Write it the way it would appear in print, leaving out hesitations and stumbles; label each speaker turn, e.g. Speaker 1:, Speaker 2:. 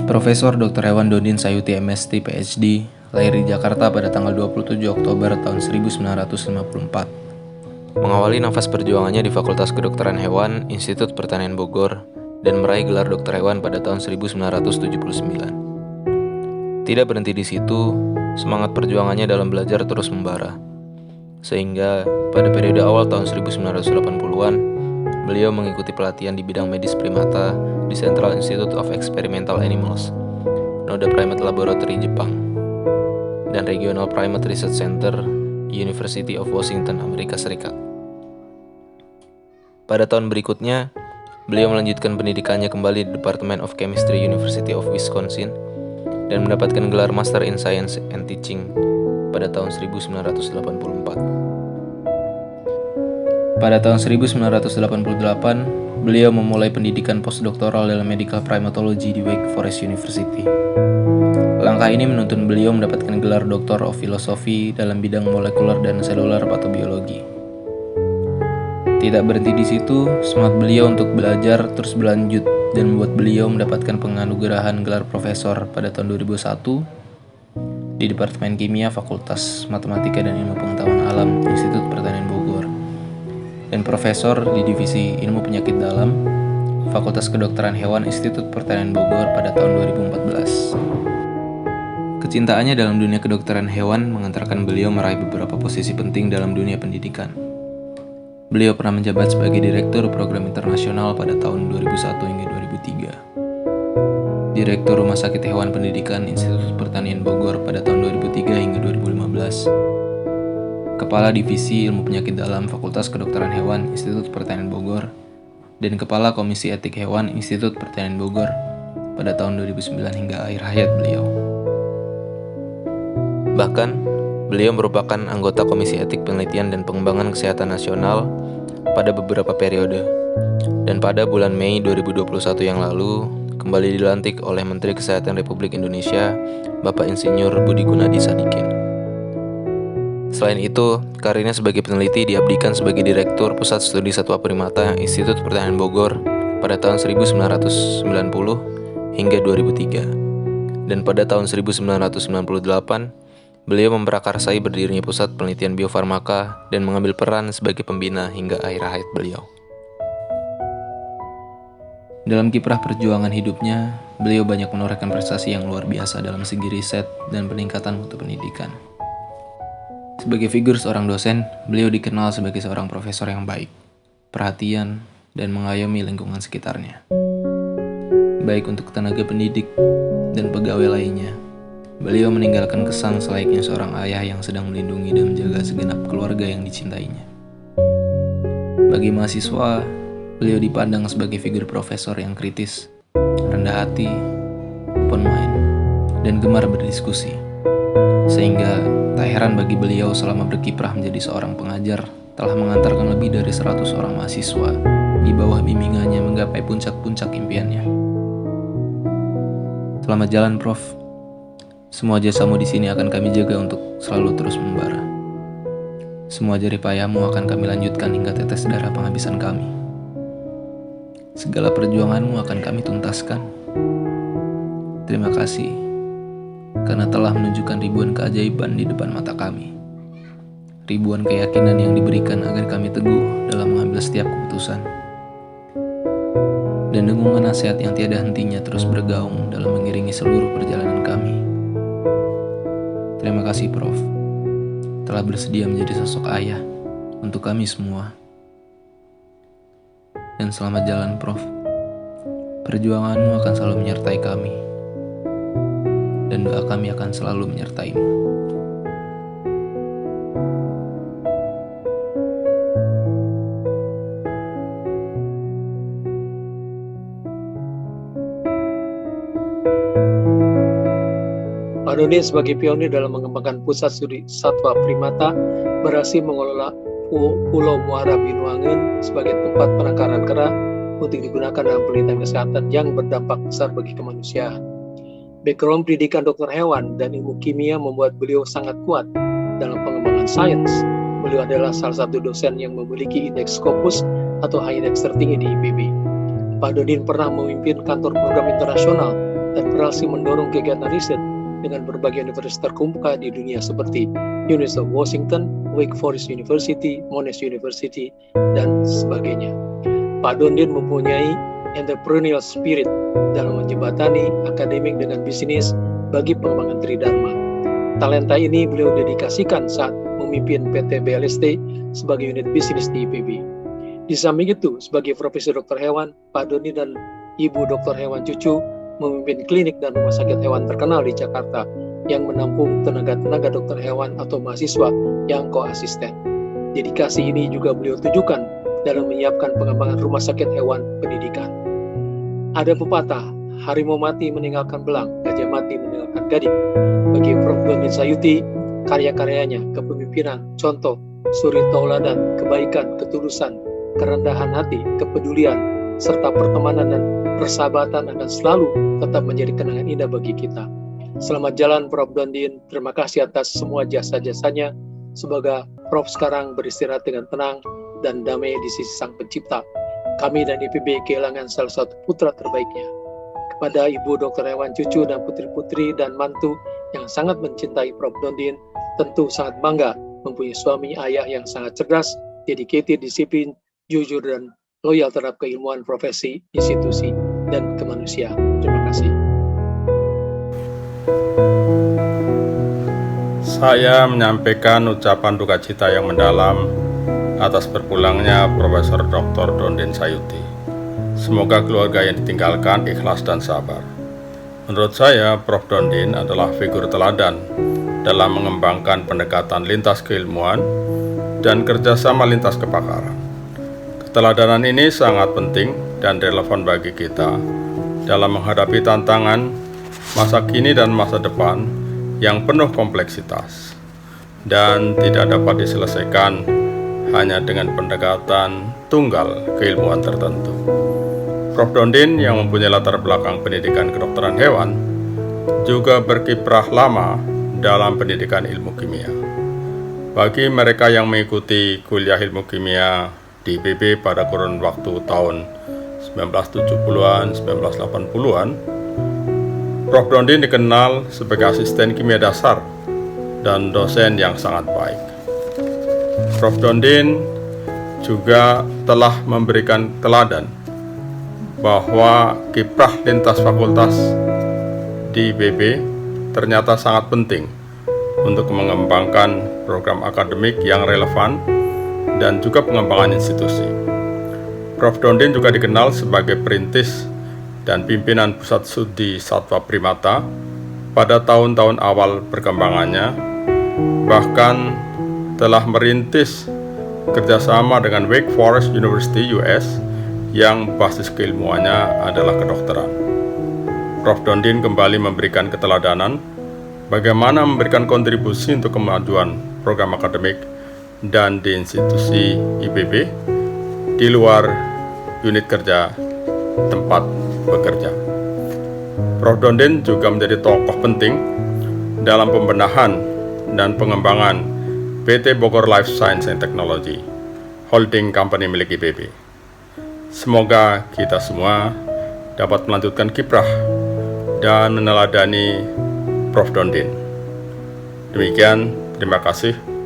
Speaker 1: Profesor Dr. Hewan Dodin Sayuti MSc PhD lahir di Jakarta pada tanggal 27 Oktober tahun 1954. Mengawali nafas perjuangannya di Fakultas Kedokteran Hewan, Institut Pertanian Bogor, dan meraih gelar dokter hewan pada tahun 1979. Tidak berhenti di situ, semangat perjuangannya dalam belajar terus membara. Sehingga pada periode awal tahun 1980-an, beliau mengikuti pelatihan di bidang medis primata di Central Institute of Experimental Animals, Noda Primate Laboratory Jepang, dan Regional Primate Research Center, University of Washington, Amerika Serikat. Pada tahun berikutnya, beliau melanjutkan pendidikannya kembali di Department of Chemistry, University of Wisconsin, dan mendapatkan gelar Master in Science and Teaching pada tahun 1984. Pada tahun 1988, beliau memulai pendidikan postdoktoral dalam Medical Primatology di Wake Forest University. Langkah ini menuntun beliau mendapatkan gelar Doctor of Philosophy dalam bidang molekuler dan selular patobiologi. Tidak berhenti di situ, semangat beliau untuk belajar terus berlanjut dan membuat beliau mendapatkan penganugerahan gelar profesor pada tahun 2001 di Departemen Kimia Fakultas Matematika dan Ilmu Pengetahuan Alam Institut Pertanian Bogor, dan profesor di Divisi Ilmu Penyakit Dalam Fakultas Kedokteran Hewan Institut Pertanian Bogor pada tahun 2014. Kecintaannya dalam dunia kedokteran hewan mengantarkan beliau meraih beberapa posisi penting dalam dunia pendidikan. Beliau pernah menjabat sebagai Direktur Program Internasional pada tahun 2001 hingga 2003, Direktur Rumah Sakit Hewan Pendidikan Institut Pertanian Bogor pada tahun 2003 hingga 2015, Kepala Divisi Ilmu Penyakit Dalam Fakultas Kedokteran Hewan Institut Pertanian Bogor, dan Kepala Komisi Etik Hewan Institut Pertanian Bogor pada tahun 2009 hingga akhir hayat beliau. Bahkan, beliau merupakan anggota Komisi Etik Penelitian dan Pengembangan Kesehatan Nasional pada beberapa periode, dan pada bulan Mei 2021 yang lalu kembali dilantik oleh Menteri Kesehatan Republik Indonesia, Bapak Insinyur Budi Gunadi Sadikin. Selain itu, karirnya sebagai peneliti diabdikan sebagai Direktur Pusat Studi Satwa Primata Institut Pertanian Bogor pada tahun 1990 hingga 2003, dan pada tahun 1998 beliau memprakarsai berdirinya Pusat Penelitian Biofarmaka dan mengambil peran sebagai pembina hingga akhir hayat beliau. Dalam kiprah perjuangan hidupnya, beliau banyak menorehkan prestasi yang luar biasa dalam segi riset dan peningkatan mutu pendidikan. Sebagai figur seorang dosen, beliau dikenal sebagai seorang profesor yang baik, perhatian, dan mengayomi lingkungan sekitarnya. Baik untuk tenaga pendidik dan pegawai lainnya, beliau meninggalkan kesan selayaknya seorang ayah yang sedang melindungi dan menjaga segenap keluarga yang dicintainya. Bagi mahasiswa, beliau dipandang sebagai figur profesor yang kritis, rendah hati, open mind, dan gemar berdiskusi. Sehingga tak heran bagi beliau selama berkiprah menjadi seorang pengajar telah mengantarkan lebih dari 100 orang mahasiswa di bawah bimbingannya menggapai puncak-puncak impiannya. Selamat jalan, Prof. Semua jasamu di sini akan kami jaga untuk selalu terus membara. Semua jerih payahmu akan kami lanjutkan hingga tetes darah penghabisan kami. Segala perjuanganmu akan kami tuntaskan. Terima kasih, karena telah menunjukkan ribuan keajaiban di depan mata kami. Ribuan keyakinan yang diberikan agar kami teguh dalam mengambil setiap keputusan. Dan dengungan nasihat yang tiada hentinya terus bergaung dalam mengiringi seluruh perjalanan kami. Terima kasih, Prof, telah bersedia menjadi sosok ayah untuk kami semua. Dan selamat jalan, Prof. Perjuanganmu akan selalu menyertai kami, dan doa kami akan selalu menyertaimu.
Speaker 2: Pak Dodin sebagai pionir dalam mengembangkan pusat studi satwa primata berhasil mengelola Pulau Muara Binuangen sebagai tempat penangkaran kera untuk digunakan dalam penelitian kesehatan yang berdampak besar bagi kemanusiaan. Background pendidikan dokter hewan dan ilmu kimia membuat beliau sangat kuat dalam pengembangan sains. Beliau adalah salah satu dosen yang memiliki indeks Scopus atau high index tertinggi di IPB. Pak Dodin pernah memimpin kantor program internasional dan berhasil mendorong kegiatan riset dengan berbagai universitas terkemuka di dunia seperti University of Washington, Wake Forest University, Monash University, dan sebagainya. Pak Dondin mempunyai entrepreneurial spirit dalam menjembatani akademik dengan bisnis bagi pengembangan Tridharma. Talenta ini beliau dedikasikan saat memimpin PT BLST sebagai unit bisnis di IPB. Di samping itu, sebagai Profesor Dokter Hewan, Pak Doni dan Ibu Dokter Hewan Cucu memimpin klinik dan rumah sakit hewan terkenal di Jakarta yang menampung tenaga-tenaga dokter hewan atau mahasiswa yang koasisten. Dedikasi ini juga beliau tujukan dalam menyiapkan pengembangan rumah sakit hewan pendidikan. Ada pepatah, harimau mati meninggalkan belang, gajah mati meninggalkan gading. Bagi Prof. Dondin Sayuti, karya-karyanya, kepemimpinan, contoh, suri tauladan, kebaikan, ketulusan, kerendahan hati, kepedulian, serta pertemanan dan persahabatan akan selalu tetap menjadi kenangan indah bagi kita. Selamat jalan Prof. Dondin, terima kasih atas semua jasa-jasanya. Semoga Prof sekarang beristirahat dengan tenang dan damai di sisi Sang Pencipta. Kami dan IPB kehilangan salah satu putra terbaiknya. Kepada Ibu Dokter Hewan Cucu dan putri-putri dan mantu yang sangat mencintai Prof. Dondin, tentu sangat bangga mempunyai suami ayah yang sangat cerdas, dedicated, disiplin, jujur, dan loyal terhadap keilmuan, profesi, institusi, dan kemanusiaan. Terima kasih.
Speaker 3: Saya menyampaikan ucapan duka cita yang mendalam atas berpulangnya Profesor Dr. Dondin Sayuti. Semoga keluarga yang ditinggalkan ikhlas dan sabar. Menurut saya, Prof. Dondin adalah figur teladan dalam mengembangkan pendekatan lintas keilmuan dan kerjasama lintas kepakaran. Keteladanan ini sangat penting dan relevan bagi kita dalam menghadapi tantangan masa kini dan masa depan yang penuh kompleksitas dan tidak dapat diselesaikan hanya dengan pendekatan tunggal keilmuan tertentu. Prof. Dondin yang mempunyai latar belakang pendidikan kedokteran hewan juga berkiprah lama dalam pendidikan ilmu kimia. Bagi mereka yang mengikuti kuliah ilmu kimia di IPB pada kurun waktu tahun 1970-an, 1980-an, Prof. Dondin dikenal sebagai asisten kimia dasar dan dosen yang sangat baik. Prof. Dondin juga telah memberikan teladan bahwa kiprah lintas fakultas di IPB ternyata sangat penting untuk mengembangkan program akademik yang relevan dan juga pengembangan institusi. Prof. Dondin juga dikenal sebagai perintis dan pimpinan Pusat Studi Satwa Primata pada tahun-tahun awal perkembangannya, bahkan telah merintis kerjasama dengan Wake Forest University US yang basis keilmuannya adalah kedokteran. Prof. Dondin kembali memberikan keteladanan bagaimana memberikan kontribusi untuk kemajuan program akademik dan di institusi IPB di luar unit kerja tempat bekerja. Prof. Dondin juga menjadi tokoh penting dalam pembenahan dan pengembangan PT Bogor Life Science and Technology, holding company milik IPB. Semoga kita semua dapat melanjutkan kiprah dan meneladani Prof. Dondin. Demikian, terima kasih.